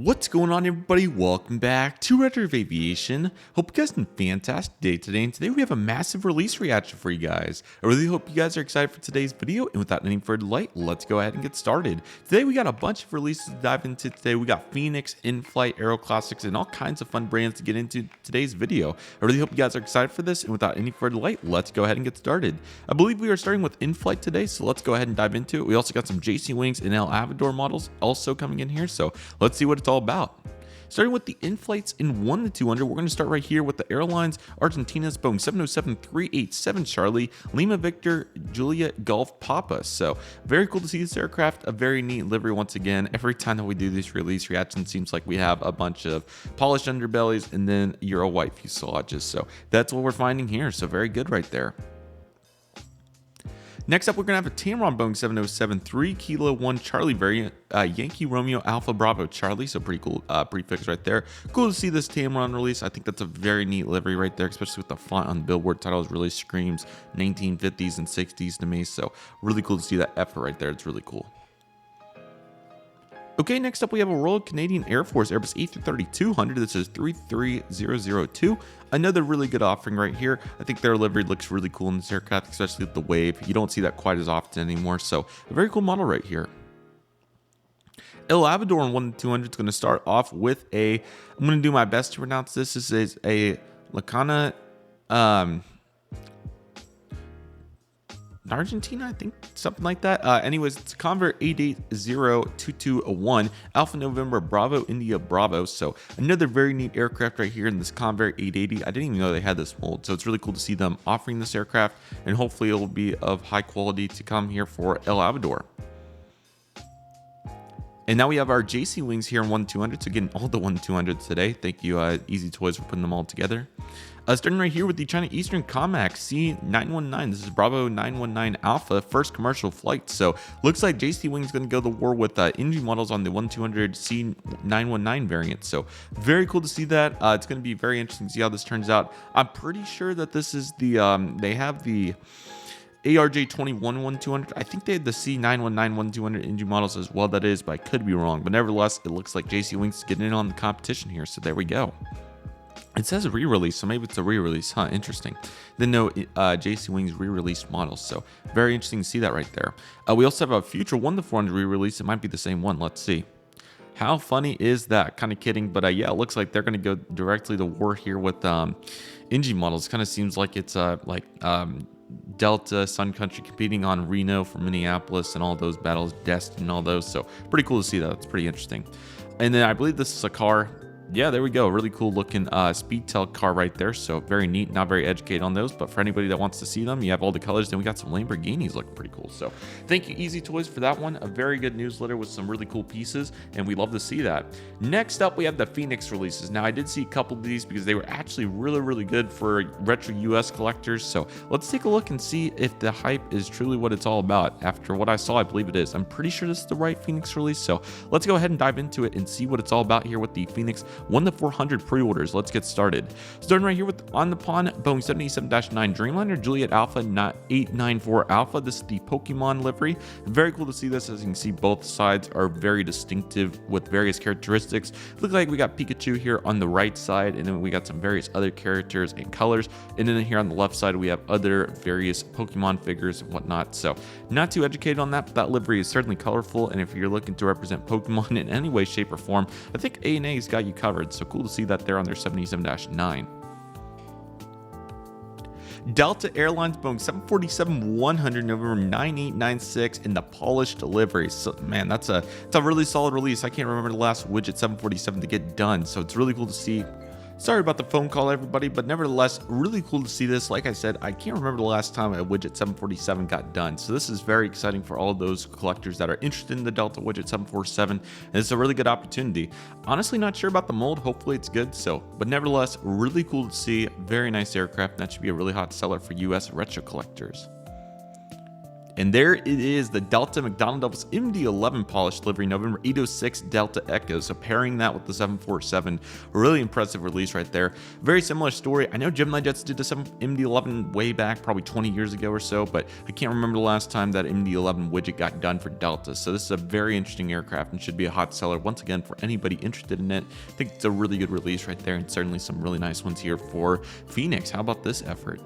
What's going on, everybody? Welcome back to Redriveraviation. Hope you guys had a fantastic day today, and today we have a massive release reaction for you guys. I really hope you guys are excited for today's video, and without any further delay, let's go ahead and get started. Today we got a bunch of releases to dive into today. We got Phoenix, InFlight, Aero Classics, and all kinds of fun brands to get into today's video. I really hope you guys are excited for this, and without any further delay, let's go ahead and get started. I believe we are starting with InFlight today, so let's go ahead and dive into it. We also got some JC Wings and Aviador models also coming in here, so let's see what it's all about. Starting with the in-flights in 1-200, we're going to start right here with the airlines Argentina's Boeing 707-387 Charlie, Lima Victor, Julia Golf Papa. So very cool to see this aircraft, a very neat livery once again. Every time that we do this release reaction, seems like we have a bunch of polished underbellies and then Euro white fuselages. So that's what we're finding here. So very good right there. Next up, we're going to have a Tamron Boeing 707 3 Kilo 1 Charlie variant, Yankee Romeo Alpha Bravo Charlie. So pretty cool prefix right there. Cool to see this Tamron release. I think that's a very neat livery right there, especially with the font on the billboard titles. Really screams 1950s and 60s to me. So really cool to see that effort right there. It's really cool. Okay, next up we have a Royal Canadian Air Force Airbus A330-200. This is 33002. Another really good offering right here. I think their livery looks really cool in this aircraft, especially with the wave. You don't see that quite as often anymore, so a very cool model right here. El Aviador in 1-200 is going to start off with a, I'm going to do my best to pronounce this. This is a Lacana, Argentina, I think, something like that. Anyways, it's a Convert 8802201 Alpha November Bravo India Bravo. So another very neat aircraft right here in this Convert 880. I didn't even know they had this mold, so it's really cool to see them offering this aircraft, and hopefully it will be of high quality to come here for El Aviador. And now we have our JC Wings here in 1-200. So getting all the 1-200s today. Thank you, Easy Toys, for putting them all together. Starting right here with the China Eastern Comac C919. This is Bravo 919 Alpha, first commercial flight. So looks like JC Wings is going to go to war with engine models on the 1-200 C919 variant. So very cool to see that. It's going to be very interesting to see how this turns out. I'm pretty sure that this is the, they have the ARJ21 1-200. I think they had the C919 1-200 engine models as well. That is, but I could be wrong. But nevertheless, it looks like JC Wings is getting in on the competition here. So there we go. It says re-release, so maybe it's a re-release, huh? Interesting. Then no, JC Wings re-released models, so very interesting to see that right there. We also have a future 1-400 re-release. It might be the same one. Let's see. How funny is that? Kind of kidding, but yeah, it looks like they're going to go directly to war here with engine models. Kind of seems like it's Delta, Sun Country competing on Reno for Minneapolis and all those battles, Destin and all those. So pretty cool to see that. It's pretty interesting. And then I believe this is a car. Yeah, there we go. Really cool looking Speedtail car right there. So very neat. Not very educated on those, but for anybody that wants to see them, you have all the colors. Then we got some Lamborghinis looking pretty cool. So thank you, Easy Toys, for that one. A very good newsletter with some really cool pieces, and we love to see that. Next up, we have the Phoenix releases. Now, I did see a couple of these because they were actually really good for retro US collectors. So let's take a look and see if the hype is truly what it's all about. After what I saw, I believe it is. I'm pretty sure this is the right Phoenix release. So let's go ahead and dive into it and see what it's all about here with the Phoenix 1-400 pre-orders. Let's get started. Starting right here with on the pawn Boeing 787-9 Dreamliner Juliet Alpha 894 Alpha. This is the Pokemon livery. Very cool to see this. As you can see, both sides are very distinctive with various characteristics. Look like we got Pikachu here on the right side, and then we got some various other characters and colors. And then here on the left side, we have other various Pokemon figures and whatnot. So not too educated on that, but that livery is certainly colorful. And if you're looking to represent Pokemon in any way, shape, or form, I think A&A's got you covered. So cool to see that there on their 77-9. Delta Airlines Boeing 747-100 November 9896 in the polished livery. So man, it's a really solid release. I can't remember the last widget 747 to get done, so it's really cool to see. Sorry about the phone call, everybody, but nevertheless, really cool to see this. Like I said, I can't remember the last time a widget 747 got done, so this is very exciting for all of those collectors that are interested in the Delta widget 747, and it's a really good opportunity. Honestly, not sure about the mold. Hopefully it's good, but nevertheless, really cool to see. Very nice aircraft. That should be a really hot seller for US retro collectors. And there it is, the Delta McDonnell MD-11 polished livery, November 806 Delta Echo. So pairing that with the 747, really impressive release right there. Very similar story. I know Gemini Jets did the MD-11 way back, probably 20 years ago or so, but I can't remember the last time that MD-11 widget got done for Delta. So this is a very interesting aircraft and should be a hot seller once again for anybody interested in it. I think it's a really good release right there, and certainly some really nice ones here for Phoenix. How about this effort?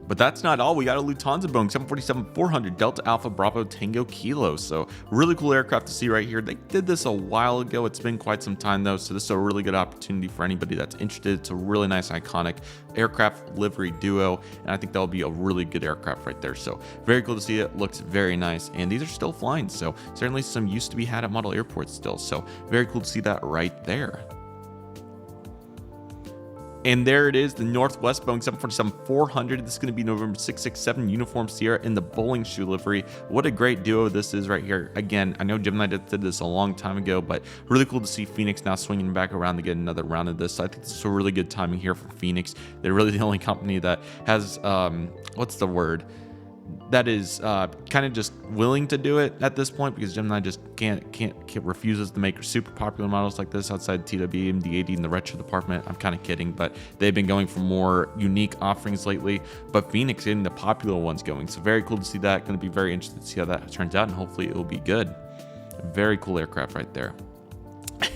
But that's not all. We got a Lufthansa Boeing 747-400 Delta Alpha Bravo Tango Kilo. So really cool aircraft to see right here. They did this a while ago. It's been quite some time though. So this is a really good opportunity for anybody that's interested. It's a really nice iconic aircraft livery duo. And I think that'll be a really good aircraft right there. So very cool to see it. Looks very nice. And these are still flying. So certainly some used to be had at model airports still. So very cool to see that right there. And there it is, the Northwest Boeing 747-400. This is going to be November 667 Uniform Sierra in the bowling shoe livery. What a great duo this is right here. Again, I know Gemini did this a long time ago, but really cool to see Phoenix now swinging back around to get another round of this. So I think this is a really good timing here for Phoenix. They're really the only company that has, what's the word? That is kind of just willing to do it at this point, because Gemini just can't refuses to make super popular models like this outside TWE, MD-80, and the retro department. I'm kind of kidding, but they've been going for more unique offerings lately. But Phoenix getting the popular ones going, so very cool to see that. Going to be very interested to see how that turns out, and hopefully it will be good. Very cool aircraft right there.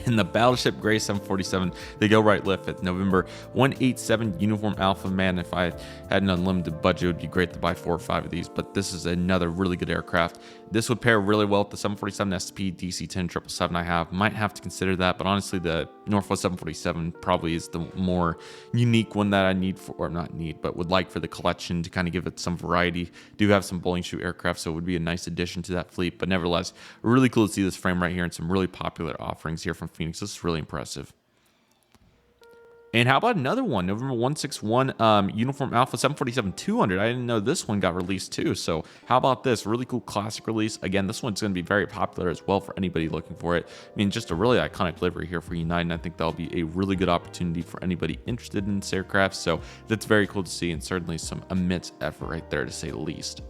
In the Battleship Gray 747, they go right lift at November 187 Uniform Alpha. Man, if I had an unlimited budget, it would be great to buy 4 or 5 of these, but this is another really good aircraft. This would pair really well with the 747 SP DC-10 777 I have. Might have to consider that, but honestly, the Northwest 747 probably is the more unique one that I need for, or not need, but would like for the collection to kind of give it some variety. Do have some bowling shoe aircraft, so it would be a nice addition to that fleet, but nevertheless, really cool to see this frame right here and some really popular offerings here from Phoenix. This is really impressive. And how about another one? November 161 Uniform Alpha 747-200. I didn't know this one got released too. So how about this? Really cool classic release. Again, this one's going to be very popular as well for anybody looking for it. I mean, just a really iconic livery here for United. And I think that'll be a really good opportunity for anybody interested in this aircraft. So that's very cool to see, and certainly some immense effort right there, to say the least.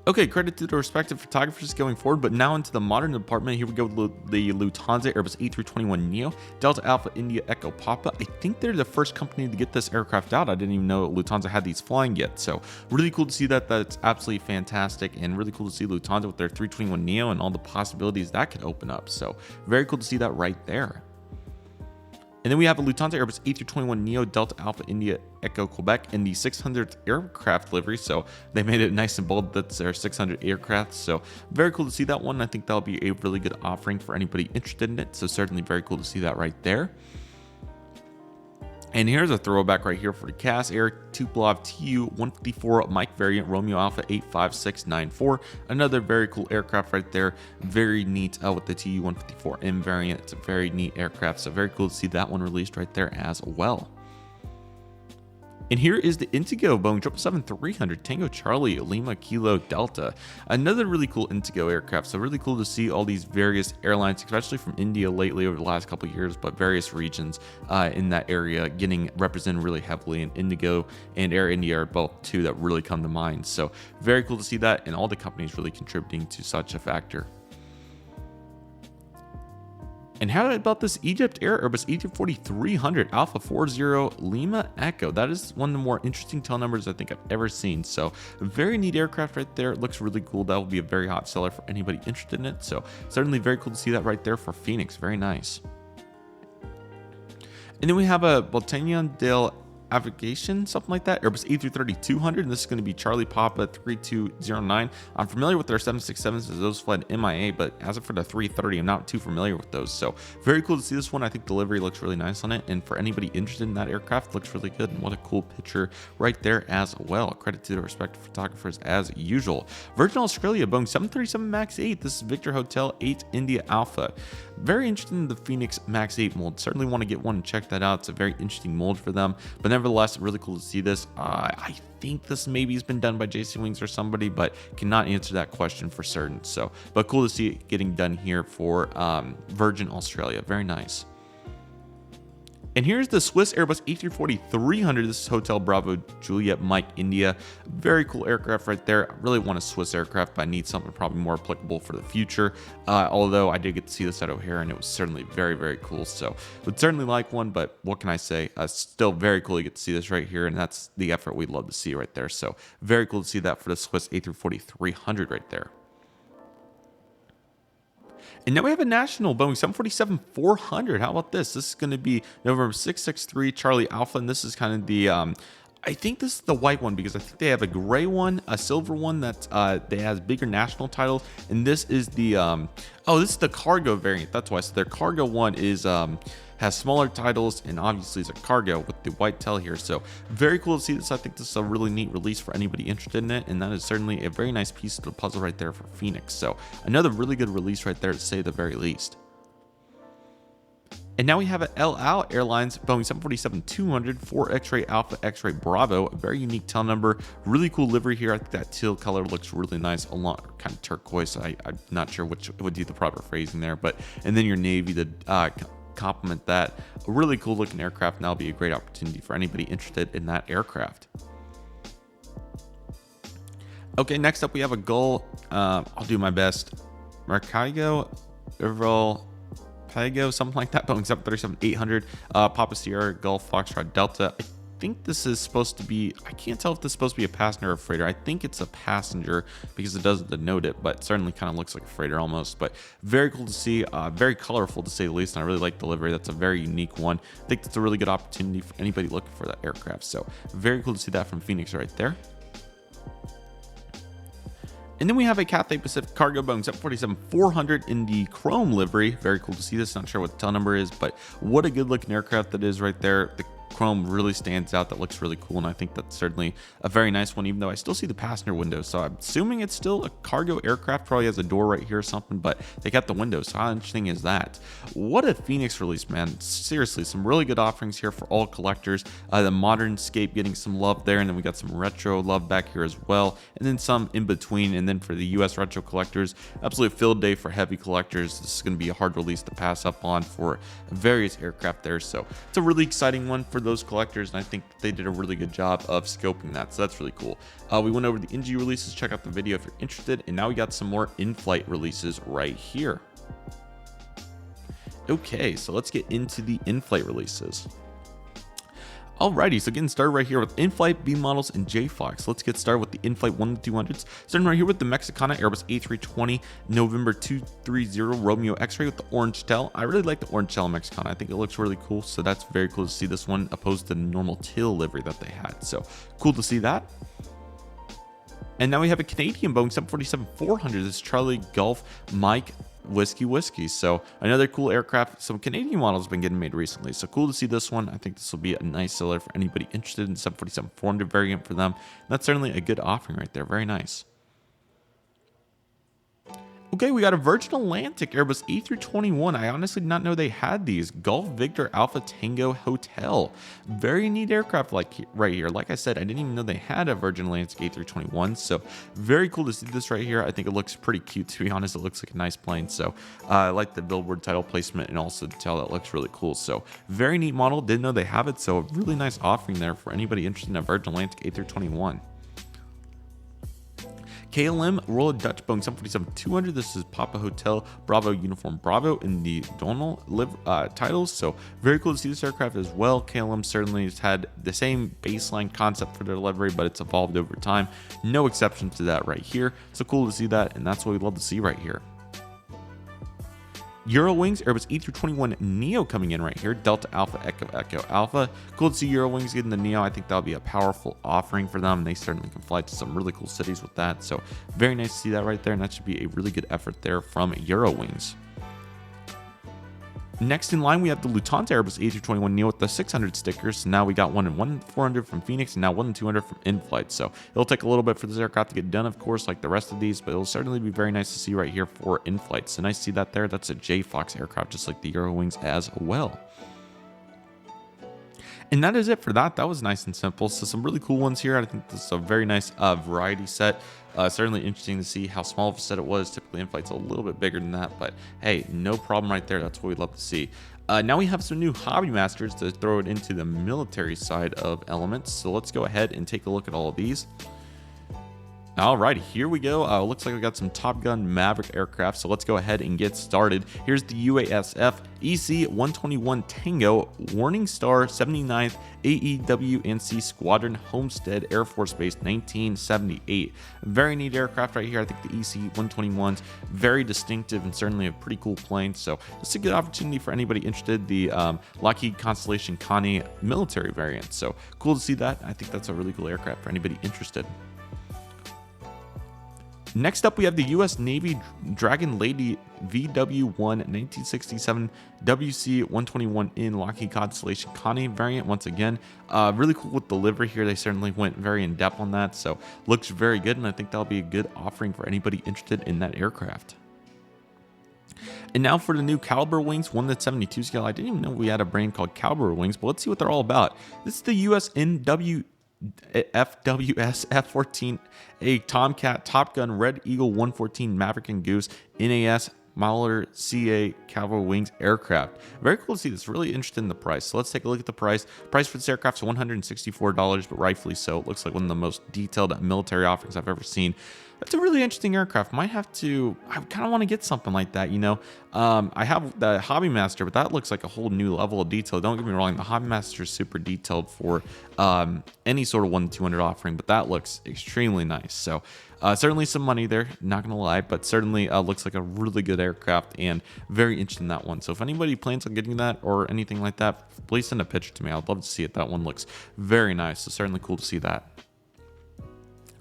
Okay, credit to the respective photographers going forward, but now into the modern department. Here we go with the Lufthansa Airbus A321neo Delta Alpha India Echo Papa. I think they're the first company to get this aircraft out. I didn't even know Lufthansa had these flying yet, so really cool to see that. That's absolutely fantastic, and really cool to see Lufthansa with their 321neo and all the possibilities that could open up. So very cool to see that right there. And then we have a Lufthansa Airbus A321neo Delta Alpha India Echo Quebec in the 600th aircraft livery. So they made it nice and bold. That's their 600 aircraft. So very cool to see that one. I think that'll be a really good offering for anybody interested in it. So certainly very cool to see that right there. And here's a throwback right here for the CAS Air Tupolev Tu-154 Mike variant Romeo Alpha 85694. Another very cool aircraft right there. Very neat with the Tu-154M variant. It's a very neat aircraft, so very cool to see that one released right there as well. And here is the Intego Boeing 777-300 Tango Charlie Lima Kilo Delta. Another really cool Intego aircraft. So really cool to see all these various airlines, especially from India lately over the last couple of years, but various regions in that area getting represented really heavily. And Indigo and Air India are both two that really come to mind. So very cool to see that, and all the companies really contributing to such a factor. And how about this Egypt Air Airbus A340-300 Alpha 40 Lima Echo? That is one of the more interesting tail numbers I think I've ever seen. So a very neat aircraft right there. It looks really cool. That will be a very hot seller for anybody interested in it. So certainly very cool to see that right there for Phoenix. Very nice. And then we have a Botanian del Aviation, something like that. Airbus A330-200, and this is going to be Charlie Papa 3209. I'm familiar with their 767s as those fled MIA, but as for the 330, I'm not too familiar with those. So very cool to see this one. I think delivery looks really nice on it, and for anybody interested in that aircraft, looks really good. And what a cool picture right there as well. Credit to the respective photographers as usual. Virgin Australia Boeing 737 MAX 8. This is Victor Hotel 8 India Alpha. Very interested in the Phoenix MAX 8 mold. Certainly want to get one and check that out. It's a very interesting mold for them, but nevertheless, really cool to see this. I think this maybe has been done by JC Wings or somebody, but cannot answer that question for certain. So, but cool to see it getting done here for Virgin Australia. Very nice. And here's the Swiss Airbus A340-300. This is Hotel Bravo Juliet Mike India. Very cool aircraft right there. I really want a Swiss aircraft, but I need something probably more applicable for the future. Although I did get to see this at O'Hare, and it was certainly very, very cool. So would certainly like one, but what can I say? Still very cool to get to see this right here, and that's the effort we'd love to see right there. So very cool to see that for the Swiss A340-300 right there. And now we have a national Boeing 747-400. How about this? This is going to be November 663 Charlie Alpha, and this is kind of the, I think this is the white one because I think they have a gray one, a silver one that has bigger national titles, and this is the, this is the cargo variant. That's why. So their cargo one is, has smaller titles and obviously is a cargo with the white tail here. So very cool to see this. I think this is a really neat release for anybody interested in it, and that is certainly a very nice piece of the puzzle right there for Phoenix. So another really good release right there to say the very least. And now we have an El Al Airlines Boeing 747-200 for X-Ray Alpha X-Ray Bravo. A very unique tail number. Really cool livery here. I think that teal color looks really nice, along kind of turquoise. I'm not sure which would be the proper phrasing there, but and then your navy, the complement that. A really cool looking aircraft, and that'll be a great opportunity for anybody interested in that aircraft. Okay, next up we have a Gull. I'll do my best. Marcaigo, Overall, Pago, something like that. Boeing 737-800, Papa Sierra, Gulf, Foxtrot, Delta. I think this is supposed to be, I can't tell if this is supposed to be a passenger or a freighter. I think it's a passenger because it doesn't denote it, but certainly kind of looks like a freighter almost. But very cool to see, very colorful to say the least, and I really like the livery. That's a very unique one. I think it's a really good opportunity for anybody looking for that aircraft. So very cool to see that from Phoenix right there. And then we have a Cathay Pacific Cargo Boeing 747-400 in the chrome livery. Very cool to see this. Not sure what the tail number is, but what a good looking aircraft that is right there. The chrome really stands out. That looks really cool, and I think that's certainly a very nice one, even though I still see the passenger window. So I'm assuming it's still a cargo aircraft. Probably has a door right here or something, but they got the window. So how interesting is that? What a Phoenix release, man. Seriously, some really good offerings here for all collectors. The modern scape getting some love there, and then we got some retro love back here as well, and then some in between. And then for the US retro collectors, absolute field day for heavy collectors. This is going to be a hard release to pass up on for various aircraft there. So it's a really exciting one for those collectors, and I think they did a really good job of scoping that, so that's really cool. We went over the NG releases. Check out the video if you're interested, and now we got some more in-flight releases right here. Okay, so let's get into the in-flight releases. Alrighty, so getting started right here with InFlight, B models, and JFox. Let's get started with the InFlight 1-200s. Starting right here with the Mexicana Airbus A320 November 230 Romeo X-Ray with the orange tail. I really like the orange tail in Mexicana. I think it looks really cool, so that's very cool to see this one opposed to the normal teal livery that they had. So cool to see that. And now we have a Canadian Boeing 747-400. This is Charlie Golf Mike Whiskey. So another cool aircraft. Some Canadian models have been getting made recently, so cool to see this one. I think this will be a nice seller for anybody interested in 747-400 variant for them. That's certainly a good offering right there. Very nice. Okay, we got a Virgin Atlantic Airbus A321. I honestly did not know they had these. Golf Victor Alpha Tango Hotel. Very neat aircraft right here. Like I said, I didn't even know they had a Virgin Atlantic A321. So very cool to see this right here. I think it looks pretty cute, to be honest. It looks like a nice plane. So I like the billboard title placement and also the tail. That looks really cool. So very neat model. Didn't know they have it. So a really nice offering there for anybody interested in a Virgin Atlantic A321. KLM Royal Dutch Boeing 747-200. This is Papa Hotel Bravo Uniform Bravo in the Donal titles. So very cool to see this aircraft as well. KLM certainly has had the same baseline concept for their livery, but it's evolved over time. No exception to that right here. So cool to see that, and that's what we'd love to see right here. Eurowings Airbus A321 Neo coming in right here. Delta Alpha Echo Echo Alpha. Cool to see Eurowings getting the Neo. I think that'll be a powerful offering for them. They certainly can fly to some really cool cities with that. So very nice to see that right there, and that should be a really good effort there from Eurowings. Next in line, we have the Lufthansa Airbus A321 Neo with the 600 stickers. So now we got one in 1-400 from Phoenix, and now 1-200 from InFlight. So it'll take a little bit for this aircraft to get done, of course, like the rest of these, but it'll certainly be very nice to see right here for InFlight. So nice to see that there. That's a JFox aircraft, just like the Eurowings as well. And that is it for that. That was nice and simple. So some really cool ones here. I think this is a very nice variety set. Certainly interesting to see how small of a set it was. Typically InFlight's a little bit bigger than that, but hey, no problem right there. That's what we'd love to see. Now we have some new hobby masters to throw it into the military side of elements. So let's go ahead and take a look at all of these. All right, here we go. Looks like we got some Top Gun Maverick aircraft, so let's go ahead and get started. Here's the UASF EC-121 Tango Warning Star 79th AEW&C Squadron Homestead Air Force Base 1978. Very neat aircraft right here. I think the EC-121's very distinctive and certainly a pretty cool plane, so it's a good opportunity for anybody interested. The Lockheed Constellation Connie military variant, so cool to see that. I think that's a really cool aircraft for anybody interested. Next up, we have the U.S. Navy Dragon Lady VW-1 1967 WC-121 in Lockheed Constellation Connie variant. Once again, really cool with the livery here. They certainly went very in depth on that, so looks very good, and I think that'll be a good offering for anybody interested in that aircraft. And now for the new Caliber wings, 1/72 scale. I didn't even know we had a brand called Caliber wings, but let's see what they're all about. This is the U.S. FWS F-14A Tomcat Top Gun Red Eagle 114 Maverick and Goose NAS Mauler CA Cavalry Wings aircraft. Very cool to see this. Really interested in the price. So let's take a look at the price. Price for this aircraft is $164, but rightfully so. It looks like one of the most detailed military offerings I've ever seen. That's a really interesting aircraft. I kind of want to get something like that, you know. I have the Hobby Master, but that looks like a whole new level of detail. Don't get me wrong, the Hobby Master is super detailed for any sort of 1-200 offering, but that looks extremely nice. So certainly some money there, not gonna lie, but certainly looks like a really good aircraft and very interested in that one. So if anybody plans on getting that or anything like that, please send a picture to me. I'd love to see it. That one looks very nice. So certainly cool to see that.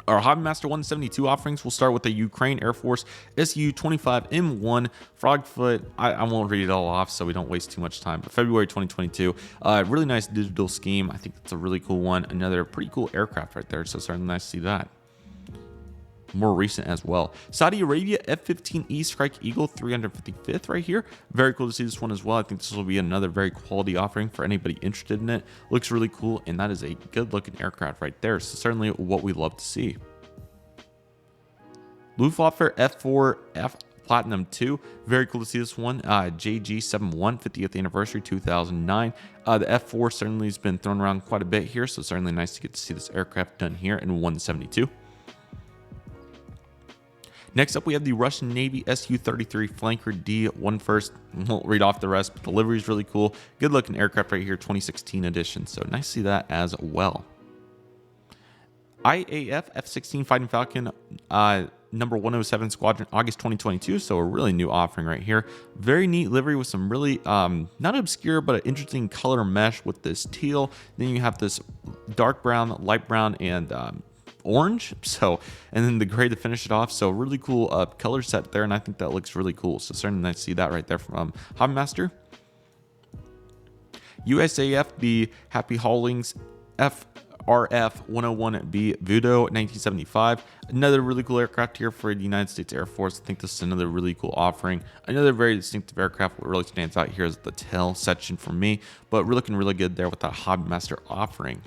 Our Hobby Master 172 offerings will start with the Ukraine Air Force Su-25M1 Frogfoot. I won't read it all off so we don't waste too much time, but February 2022. Really nice digital scheme. I think that's a really cool one. Another pretty cool aircraft right there, so certainly nice to see that. More recent as well. Saudi Arabia F-15E Strike Eagle 355th right here. Very cool to see this one as well. I think this will be another very quality offering for anybody interested in it. Looks really cool, and that is a good looking aircraft right there. So certainly what we love to see. Luftwaffe F4F Platinum 2. Very cool to see this one. JG71 50th anniversary 2009. The F4 certainly has been thrown around quite a bit here, so certainly nice to get to see this aircraft done here in 172. Next up, we have the Russian Navy Su-33 Flanker D1 first. Won't read off the rest, but the livery is really cool. Good looking aircraft right here, 2016 edition. So nice to see that as well. IAF F-16 Fighting Falcon number 107 Squadron, August 2022. So a really new offering right here. Very neat livery with some really not obscure, but an interesting color mesh with this teal. Then you have this dark brown, light brown, and orange, and then the gray to finish it off. So really cool color set there, and I think that looks really cool. So certainly nice to see that right there from Hobby Master. USAF, the Happy Haulings FRF 101B Vudo 1975. Another really cool aircraft here for the United States Air Force. I think this is another really cool offering. Another very distinctive aircraft. What really stands out here is the tail section for me, but we're looking really good there with that Hobby Master offering.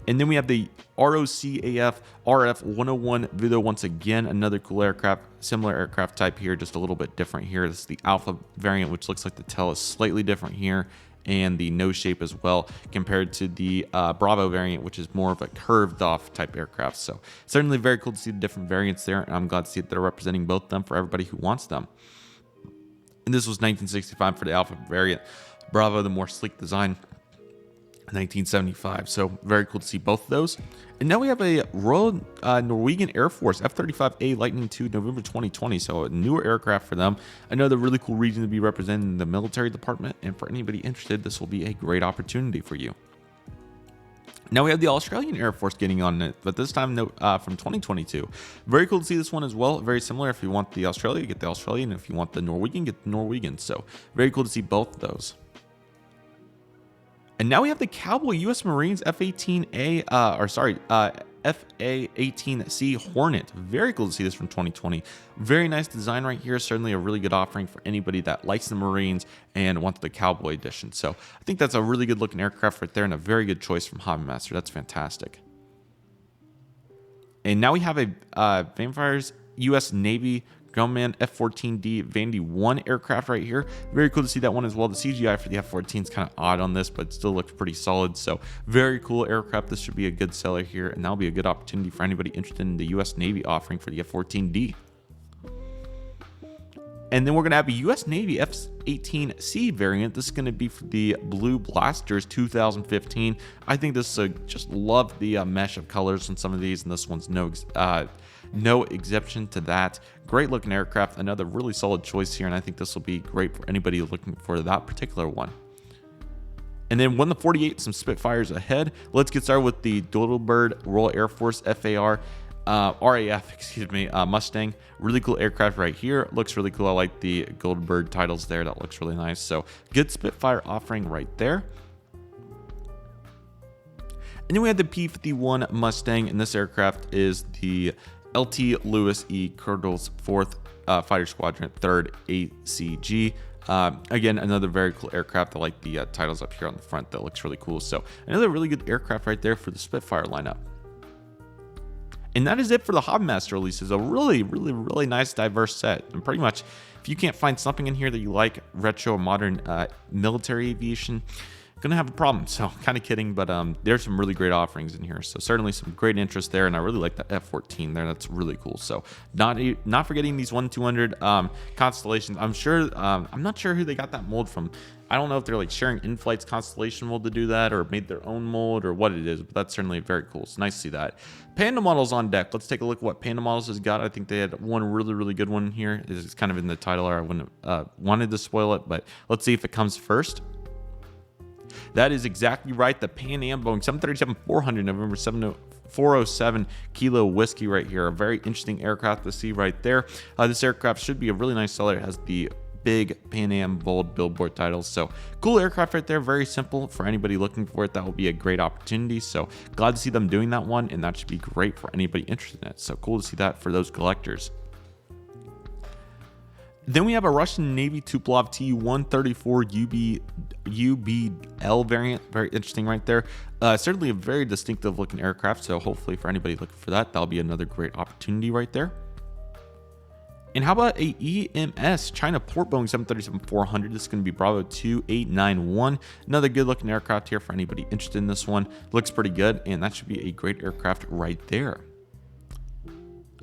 And then we have the ROCAF RF 101 Vudo once again, another cool aircraft, similar aircraft type here, just a little bit different here. This is the Alpha variant, which looks like the tail is slightly different here, and the nose shape as well, compared to the Bravo variant, which is more of a curved off type aircraft. So certainly very cool to see the different variants there, and I'm glad to see that they're representing both of them for everybody who wants them. And this was 1965 for the Alpha variant. Bravo, the more sleek design, 1975. So very cool to see both of those. And now we have a Royal Norwegian Air Force F-35A Lightning II November 2020. So a newer aircraft for them. Another really cool region to be represented in the military department. And for anybody interested, this will be a great opportunity for you. Now we have the Australian Air Force getting on it, but this time from 2022. Very cool to see this one as well. Very similar. If you want the Australia, get the Australian. If you want the Norwegian, get the Norwegian. So very cool to see both of those. And now we have the Cowboy U.S. Marines F-18A, FA-18C Hornet. Very cool to see this from 2020. Very nice design right here. Certainly a really good offering for anybody that likes the Marines and wants the Cowboy edition. So I think that's a really good looking aircraft right there and a very good choice from Hobby Master. That's fantastic. And now we have a Vampires U.S. Navy Grumman F-14D Vandy 1 aircraft right here. Very cool to see that one as well. The CGI for the F-14 is kind of odd on this, but it still looks pretty solid. So very cool aircraft. This should be a good seller here, and that'll be a good opportunity for anybody interested in the US Navy offering for the F-14D. And then we're going to have a US Navy F-18C variant. This is going to be for the Blue Blasters 2015. I think this just love the mesh of colors on some of these, and this one's no exception to that. Great looking aircraft, another really solid choice here, and I think this will be great for anybody looking for that particular one. And then 1-48, some Spitfires ahead. Let's get started with the Dodelbird Royal Air Force RAF Mustang. Really cool aircraft right here. Looks really cool. I like the Goldbird titles there. That looks really nice. So good Spitfire offering right there. And then we have the P-51 Mustang, and this aircraft is the LT Lewis E. Curdle's 4th Fighter Squadron 3rd ACG. Again, another very cool aircraft. I like the titles up here on the front. That looks really cool. So another really good aircraft right there for the Spitfire lineup. And that is it for the Hobbymaster releases. A really nice diverse set. And pretty much, if you can't find something in here that you like, retro, modern, military aviation, gonna have a problem. So kind of kidding, but there's some really great offerings in here. So certainly some great interest there, and I really like that F-14 there. That's really cool. So not forgetting these 1-200 constellations. I'm not sure who they got that mold from. I don't know if they're like sharing InFlight's Constellation mold to do that, or made their own mold, or what it is, but that's certainly very cool. It's nice to see that. Panda Models on deck. Let's take a look at what Panda Models has got. I think they had one really good one here. It's kind of in the title, or I wouldn't have wanted to spoil it, but let's see if it comes first. That is exactly right. The Pan Am Boeing 737-400 November 407 Kilo Whiskey right here. A very interesting aircraft to see right there. This aircraft should be a really nice seller. It has the big Pan Am bold billboard titles. So cool aircraft right there. Very simple for anybody looking for it. That will be a great opportunity. So glad to see them doing that one, and that should be great for anybody interested in it. So cool to see that for those collectors. Then we have a Russian Navy Tupolev Tu-134 UBL variant. Very interesting right there. Certainly a very distinctive looking aircraft. So hopefully for anybody looking for that, that'll be another great opportunity right there. And how about a EMS China Port Boeing 737-400? This is going to be Bravo 2891. Another good looking aircraft here for anybody interested in this one. Looks pretty good, and that should be a great aircraft right there.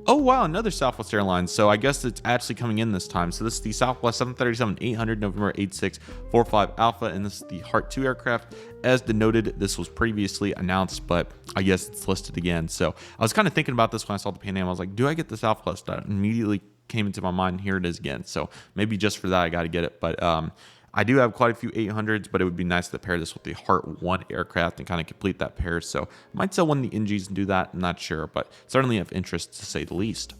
Oh wow, another Southwest Airlines. So I guess it's actually coming in this time. So this is the Southwest 737-800 November 8645 Alpha, and this is the Heart 2 aircraft. As denoted, this was previously announced, but I guess it's listed again. So I was kind of thinking about this when I saw the Pan Am. I was like, do I get the Southwest? That immediately came into my mind. Here it is again. So maybe just for that, I got to get it. But I do have quite a few 800s, but it would be nice to pair this with the Heart 1 aircraft and kind of complete that pair. So might sell one of the NGs and do that. I'm not sure, but certainly of interest to say the least.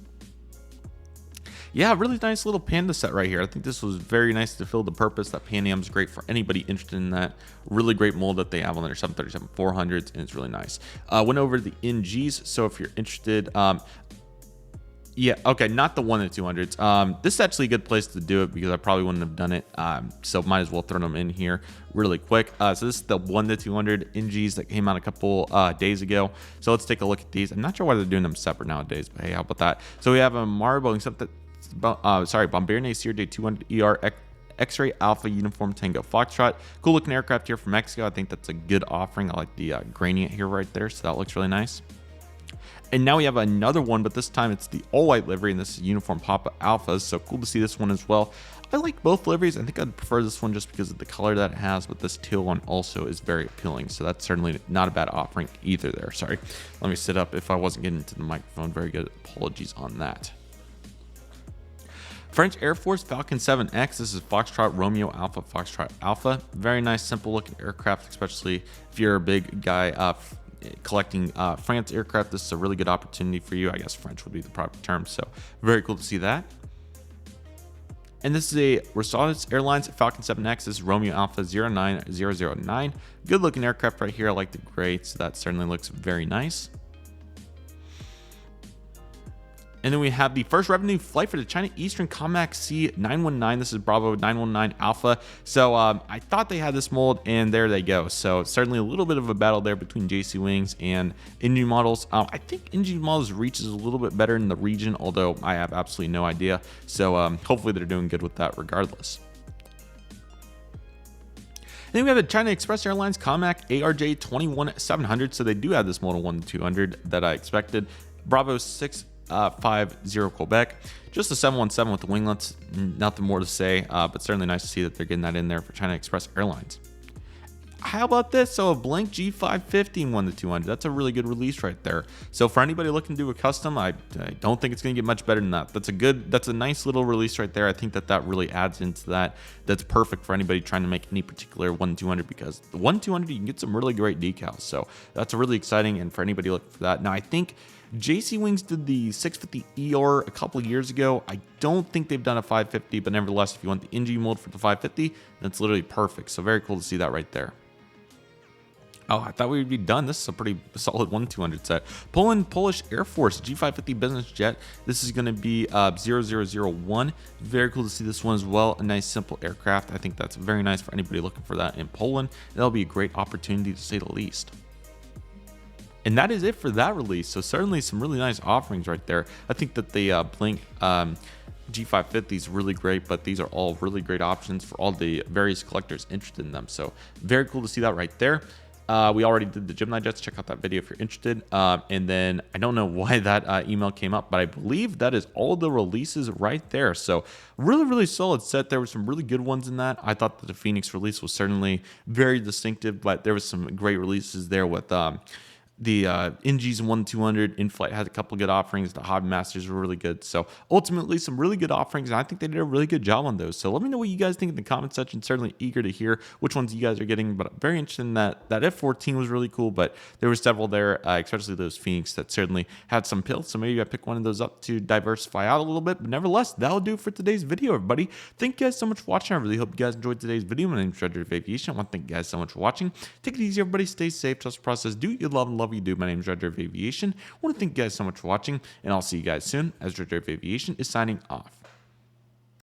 Yeah, really nice little Panda set right here. I think this was very nice to fill the purpose. That Pan Am's great for anybody interested in that. Really great mold that they have on their 737-400s, and it's really nice. Went over the NGs, so if you're interested, yeah, okay, not the 1-200s. This is actually a good place to do it because I probably wouldn't have done it. So might as well throw them in here really quick. So this is the 1-200 NGs that came out a couple days ago. So let's take a look at these. I'm not sure why they're doing them separate nowadays, but hey, how about that? So we have a Boeing Bombardier CRJ-200ER X-Ray Alpha Uniform Tango Foxtrot. Cool looking aircraft here from Mexico. I think that's a good offering. I like the gradient here right there, so that looks really nice. And now we have another one, but this time it's the all-white livery, and this is Uniform Papa Alphas, so cool to see this one as well. I like both liveries. I think I'd prefer this one just because of the color that it has, but this teal one also is very appealing, so that's certainly not a bad offering either there. Sorry, let me sit up if I wasn't getting into the microphone. Very good. Apologies on that. French Air Force Falcon 7X. This is Foxtrot Romeo Alpha Foxtrot Alpha. Very nice, simple looking aircraft, especially if you're a big guy collecting France aircraft. This is a really good opportunity for you. I guess French would be the proper term, so very cool to see that. And this is a Rosales Airlines Falcon 7X. This is Romeo Alpha 09009. Good looking aircraft right here. I like the gray, so that certainly looks very nice. And then we have the first revenue flight for the China Eastern Comac C919. This is Bravo 919 Alpha. So I thought they had this mold, and there they go. So certainly a little bit of a battle there between JC Wings and NG Models. I think NG Models reaches a little bit better in the region, although I have absolutely no idea. So hopefully they're doing good with that regardless. And then we have the China Express Airlines Comac ARJ 21700. So they do have this model 1-200 that I expected. Bravo 650 Quebec, just a 717 with the winglets. Nothing more to say, but certainly nice to see that they're getting that in there for China Express Airlines. How about this? So a blank G550 1-200. That's a really good release right there. So for anybody looking to do a custom, I don't think it's going to get much better than that. That's a nice little release right there. I think that really adds into that. That's perfect for anybody trying to make any particular 1-200, because the 1-200 you can get some really great decals. So that's really exciting, and for anybody looking for that. Now I think JC Wings did the 650 ER a couple of years ago. I don't think they've done a 550, but nevertheless, if you want the NG mold for the 550, that's literally perfect. So very cool to see that right there. Oh, I thought we would be done. This is a pretty solid 1-200 set. Polish Air Force G550 business jet. This is going to be 0001. Very cool to see this one as well. A nice simple aircraft. I think that's very nice for anybody looking for that in Poland. That'll be a great opportunity to say the least. And that is it for that release. So certainly some really nice offerings right there. I think that the Blink G550 is really great, but these are all really great options for all the various collectors interested in them. So very cool to see that right there. We already did the Gemini jets. Check out that video if you're interested. And then I don't know why that email came up, but I believe that is all the releases right there. So really solid set. There were some really good ones in that. I thought that the Phoenix release was certainly very distinctive, but there was some great releases there with the NGs 1-200. InFlight had a couple of good offerings. The Hobby Masters were really good. So ultimately some really good offerings, and I think they did a really good job on those. So let me know what you guys think in the comment section. Certainly eager to hear which ones you guys are getting, but I'm very interested in that. That F-14 was really cool, but there were several there, especially those Phoenix, that certainly had some pills. So maybe I pick one of those up to diversify out a little bit. But nevertheless, that'll do it for today's video, everybody. Thank you guys so much for watching. I really hope you guys enjoyed today's video. My name is Redriveraviation. I want to thank you guys so much for watching. Take it easy, everybody. Stay safe. Trust the process. Do what you love and love what you do. My name is Redriveraviation. I want to thank you guys so much for watching, and I'll see you guys soon as Redriveraviation is signing off.